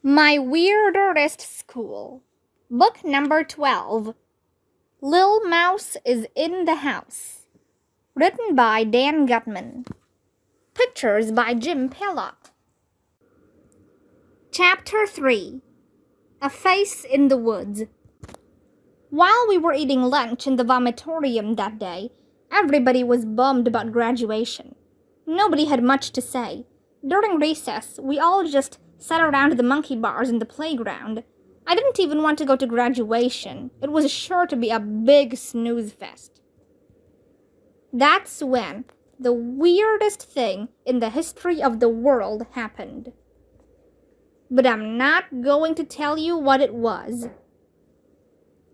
My Weirder-est School. Book number 12. Lil Mouse is in the House. Written by Dan Gutman. Pictures by Jim Pellock. Chapter 3. A Face in the Woods. While we were eating lunch in the vomitorium that day, everybody was bummed about graduation. Nobody had much to say. During recess, we all just sat around the monkey bars in the playground. I didn't even want to go to graduation. It was sure to be a big snooze fest. That's when the weirdest thing in the history of the world happened. But I'm not going to tell you what it was.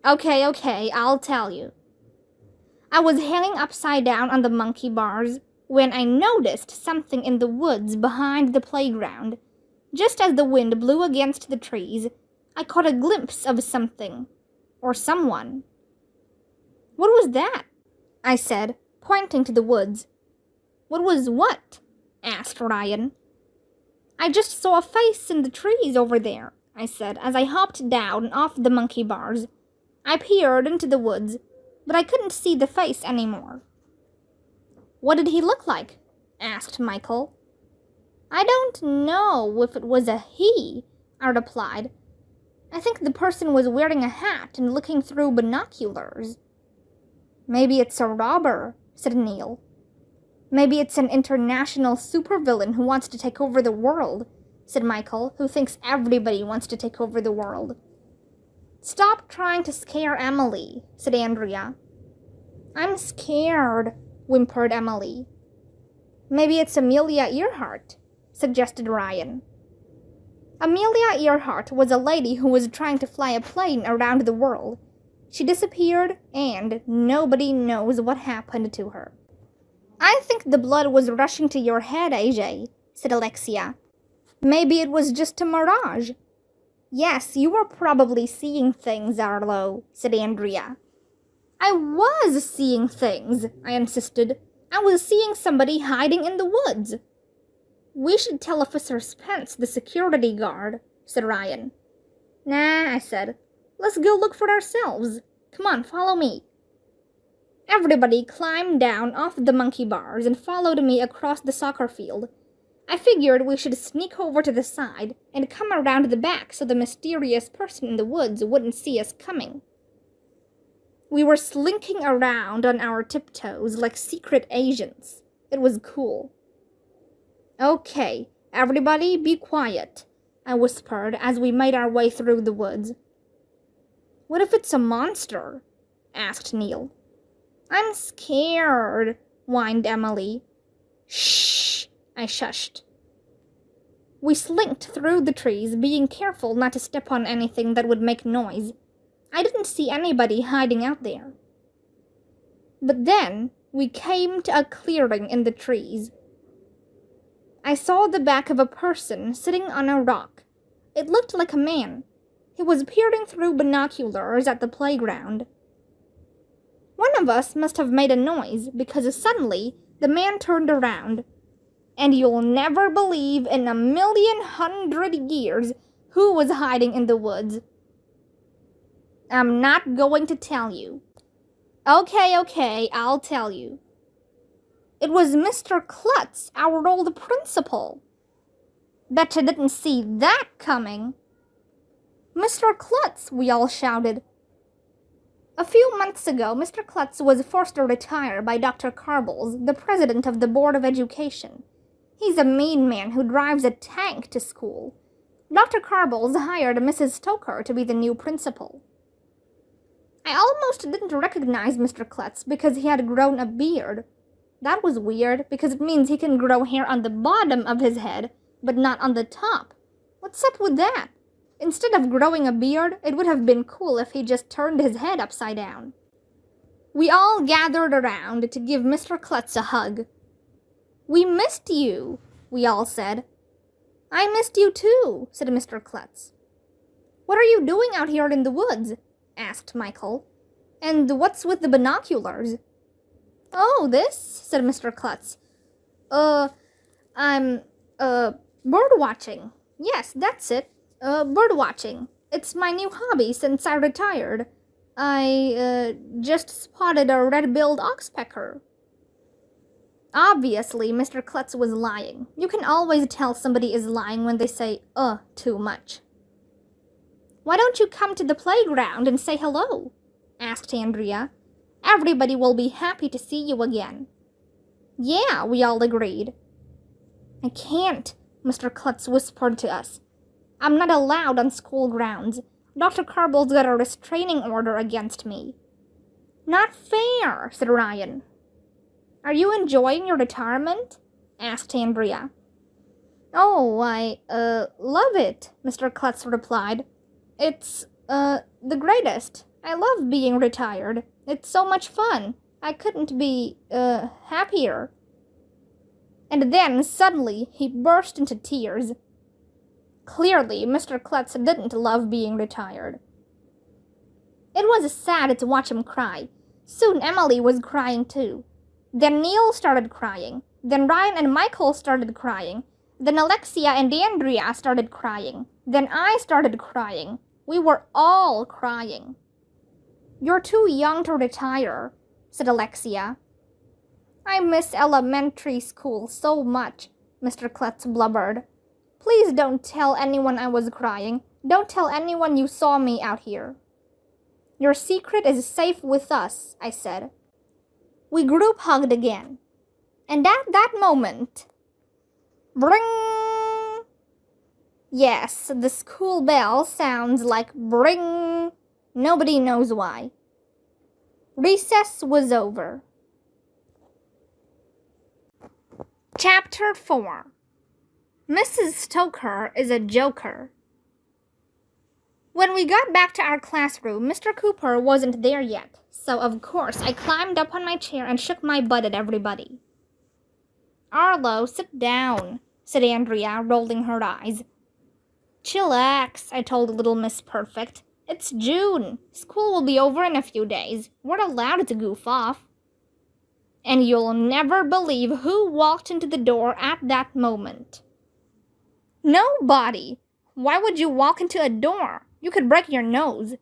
Okay, I'll tell you. I was hanging upside down on the monkey bars when I noticed something in the woods behind the playground. Just as the wind blew against the trees, I caught a glimpse of something, or someone. "What was that?" I said, pointing to the woods. "What was what?" asked Ryan. "I just saw a face in the trees over there," I said as I hopped down off the monkey bars. I peered into the woods, but I couldn't see the face anymore. "What did he look like?" asked Michael. "I don't know if it was a he," I replied. "I think the person was wearing a hat and looking through binoculars." "Maybe it's a robber," said Neil. "Maybe it's an international supervillain who wants to take over the world," said Michael, who thinks everybody wants to take over the world. "Stop trying to scare Emily," said Andrea. "I'm scared," whimpered Emily. "Maybe it's Amelia Earhart," suggested Ryan. Amelia Earhart was a lady who was trying to fly a plane around the world. She disappeared, and nobody knows what happened to her. "I think the blood was rushing to your head, AJ," said Alexia. "Maybe it was just a mirage." "Yes, you were probably seeing things, Arlo," said Andrea. "I was seeing things," I insisted. "I was seeing somebody hiding in the woods." "We should tell Officer Spence, the security guard," said Ryan. "Nah," I said. "Let's go look for ourselves. Come on, follow me." Everybody climbed down off the monkey bars and followed me across the soccer field. I figured we should sneak over to the side and come around the back so the mysterious person in the woods wouldn't see us coming. We were slinking around on our tiptoes like secret agents. It was cool. "Okay, everybody be quiet," I whispered as we made our way through the woods. "What if it's a monster?" asked Neil. "I'm scared," whined Emily. "Shh," I shushed. We slinked through the trees, being careful not to step on anything that would make noise. I didn't see anybody hiding out there. But then we came to a clearing in the trees. I saw the back of a person sitting on a rock. It looked like a man. He was peering through binoculars at the playground. One of us must have made a noise because suddenly the man turned around. And you'll never believe in 1,100,000 years who was hiding in the woods. I'm not going to tell you. Okay, I'll tell you. It was Mr. Klutz, our old principal. Betcha didn't see that coming. "Mr. Klutz," we all shouted. A few months ago, Mr. Klutz was forced to retire by Dr. Carbles, the president of the Board of Education. He's a mean man who drives a tank to school. Dr. Carbles hired Mrs. Stoker to be the new principal. I almost didn't recognize Mr. Klutz because he had grown a beard. That was weird because it means he can grow hair on the bottom of his head, but not on the top. What's up with that? Instead of growing a beard, it would have been cool if he just turned his head upside down. We all gathered around to give Mr. Klutz a hug. "We missed you," we all said. "I missed you too," said Mr. Klutz. "What are you doing out here in the woods?" asked Michael. "And what's with the binoculars?" "Oh, this," said Mr. Klutz. I'm bird watching. Yes, that's it. Bird watching. It's my new hobby since I retired. I just spotted a red-billed oxpecker." Obviously, Mr. Klutz was lying. You can always tell somebody is lying when they say, too much. "Why don't you come to the playground and say hello?" asked Andrea. "Everybody will be happy to see you again." "Yeah," we all agreed. "I can't," Mr. Klutz whispered to us. "I'm not allowed on school grounds. Dr. Carble's got a restraining order against me." "Not fair," said Ryan. "Are you enjoying your retirement?" asked Andrea. "Oh, I, love it," Mr. Klutz replied. "It's, the greatest. I love being retired. It's so much fun. I couldn't be, happier." And then, suddenly, he burst into tears. Clearly, Mr. Klutz didn't love being retired. It was sad to watch him cry. Soon Emily was crying too. Then Neil started crying. Then Ryan and Michael started crying. Then Alexia and Andrea started crying. Then I started crying. We were all crying. "You're too young to retire," said Alexia. "I miss elementary school so much," Mr. Klutz blubbered. "Please don't tell anyone I was crying. Don't tell anyone you saw me out here." "Your secret is safe with us," I said. We group hugged again. And at that moment, bring! Yes, the school bell sounds like bring. Nobody knows why. Recess was over. Chapter 4. Mrs. Stoker is a joker. When we got back to our classroom, Mr. Cooper wasn't there yet, so of course I climbed up on my chair and shook my butt at everybody. "Arlo, sit down," said Andrea, rolling her eyes. "Chillax," I told little Miss Perfect. "It's June. School will be over in a few days. We're allowed to goof off." And you'll never believe who walked into the door at that moment. Nobody. Why would you walk into a door? You could break your nose.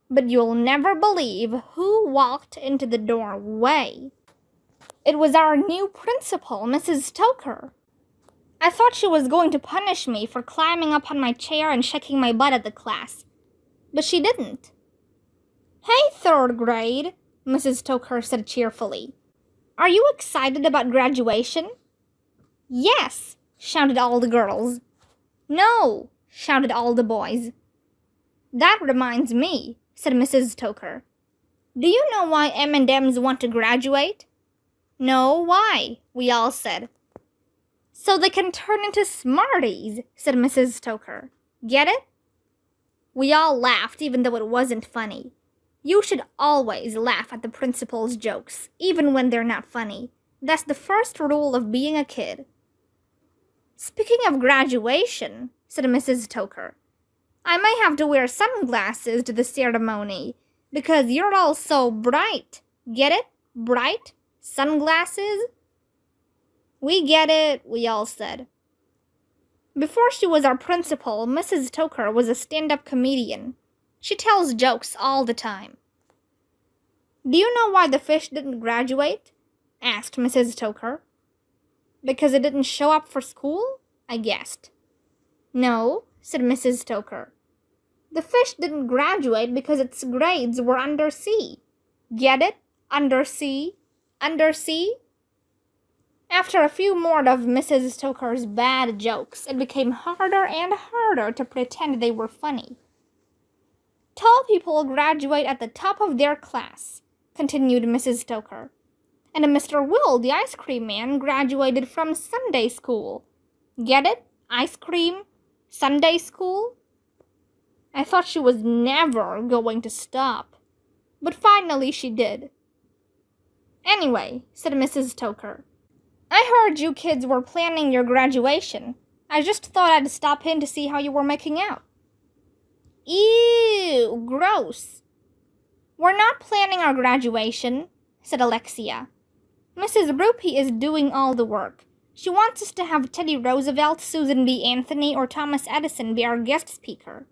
But you'll never believe who walked into the doorway. It was our new principal, Mrs. Stoker. I thought she was going to punish me for climbing up on my chair and shaking my butt at the class. But she didn't. "Hey, third grade," Mrs. Stoker said cheerfully. "Are you excited about graduation?" "Yes," shouted all the girls. "No," shouted all the boys. "That reminds me," said Mrs. Stoker. "Do you know why M&Ms want to graduate?" "No, why?" we all said. "So they can turn into Smarties," said Mrs. Stoker. "Get it?" We all laughed, even though it wasn't funny. You should always laugh at the principal's jokes, even when they're not funny. That's the first rule of being a kid. "Speaking of graduation," said Mrs. Stoker, "I may have to wear sunglasses to the ceremony, because you're all so bright. Get it? Bright? Sunglasses?" "We get it," we all said. Before she was our principal, Mrs. Stoker was a stand-up comedian. She tells jokes all the time. "Do you know why the fish didn't graduate?" asked Mrs. Stoker. "Because it didn't show up for school?" I guessed. "No," said Mrs. Stoker. "The fish didn't graduate because its grades were under C. Get it? Under C? Under C?" After a few more of Mrs. Stoker's bad jokes, it became harder and harder to pretend they were funny. "Tall people graduate at the top of their class," continued Mrs. Stoker. "And Mr. Will, the ice cream man, graduated from Sunday school. Get it? Ice cream? Sunday school?" I thought she was never going to stop. But finally she did. "Anyway," said Mrs. Stoker, "I heard you kids were planning your graduation. I just thought I'd stop in to see how you were making out." "Ew, gross." "We're not planning our graduation," said Alexia. "Mrs. Rupee is doing all the work. She wants us to have Teddy Roosevelt, Susan B. Anthony, or Thomas Edison be our guest speaker."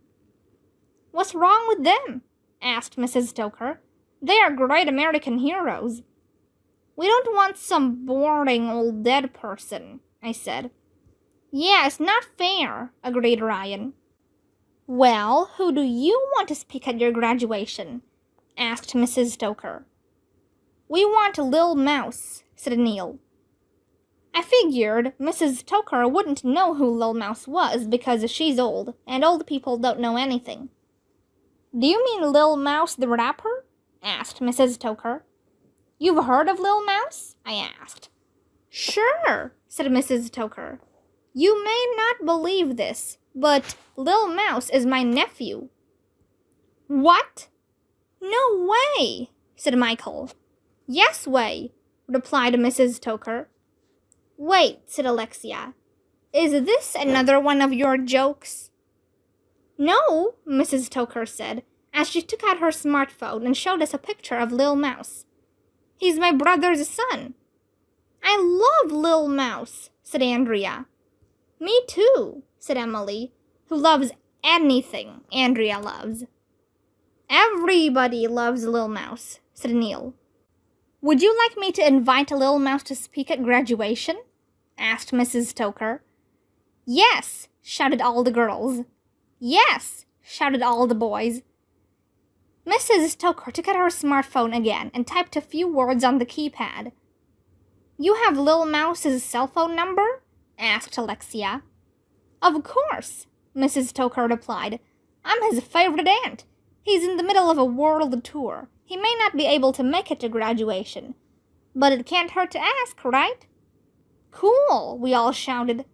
"What's wrong with them?" asked Mrs. Stoker. "They are great American heroes." "We don't want some boring old dead person," I said. "Yeah, it's not fair," agreed Ryan. "Well, who do you want to speak at your graduation?" asked Mrs. Stoker. "We want Lil Mouse," said Neil. I figured Mrs. Stoker wouldn't know who Lil Mouse was because she's old, and old people don't know anything. "Do you mean Lil Mouse the rapper?" asked Mrs. Stoker. "You've heard of Lil Mouse?" I asked. "Sure," said Mrs. Stoker. "You may not believe this, but Lil Mouse is my nephew." "What?" "No way," said Michael. "Yes way," replied Mrs. Stoker. "Wait," said Alexia. "Is this another one of your jokes?" "No," Mrs. Stoker said, as she took out her smartphone and showed us a picture of Lil Mouse. "He's my brother's son." "I love Lil Mouse," said Andrea. "Me too," said Emily, who loves anything Andrea loves. "Everybody loves Lil Mouse," said Neil. "Would you like me to invite Lil Mouse to speak at graduation?" asked Mrs. Stoker. "Yes," shouted all the girls. "Yes," shouted all the boys. Mrs. Stoker took out her smartphone again and typed a few words on the keypad. "You have Lil Mouse's cell phone number?" asked Alexia. "Of course," Mrs. Stoker replied. "I'm his favorite aunt. He's in the middle of a world tour. He may not be able to make it to graduation. But it can't hurt to ask, right?" "Cool," we all shouted.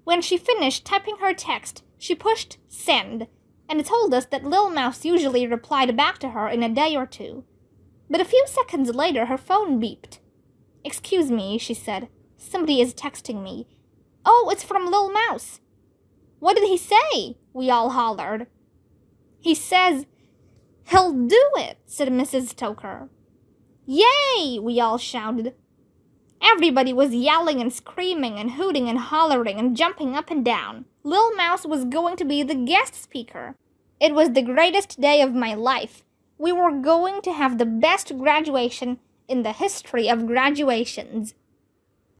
When she finished typing her text, she pushed send, and it told us that Lil Mouse usually replied back to her in a day or two. But a few seconds later, her phone beeped. "Excuse me," she said. "Somebody is texting me." "Oh, it's from Lil Mouse." "What did he say?" we all hollered. "He says he'll do it," said Mrs. Stoker. "Yay!" we all shouted. Everybody was yelling and screaming and hooting and hollering and jumping up and down. Lil Mouse was going to be the guest speaker. It was the greatest day of my life. We were going to have the best graduation in the history of graduations.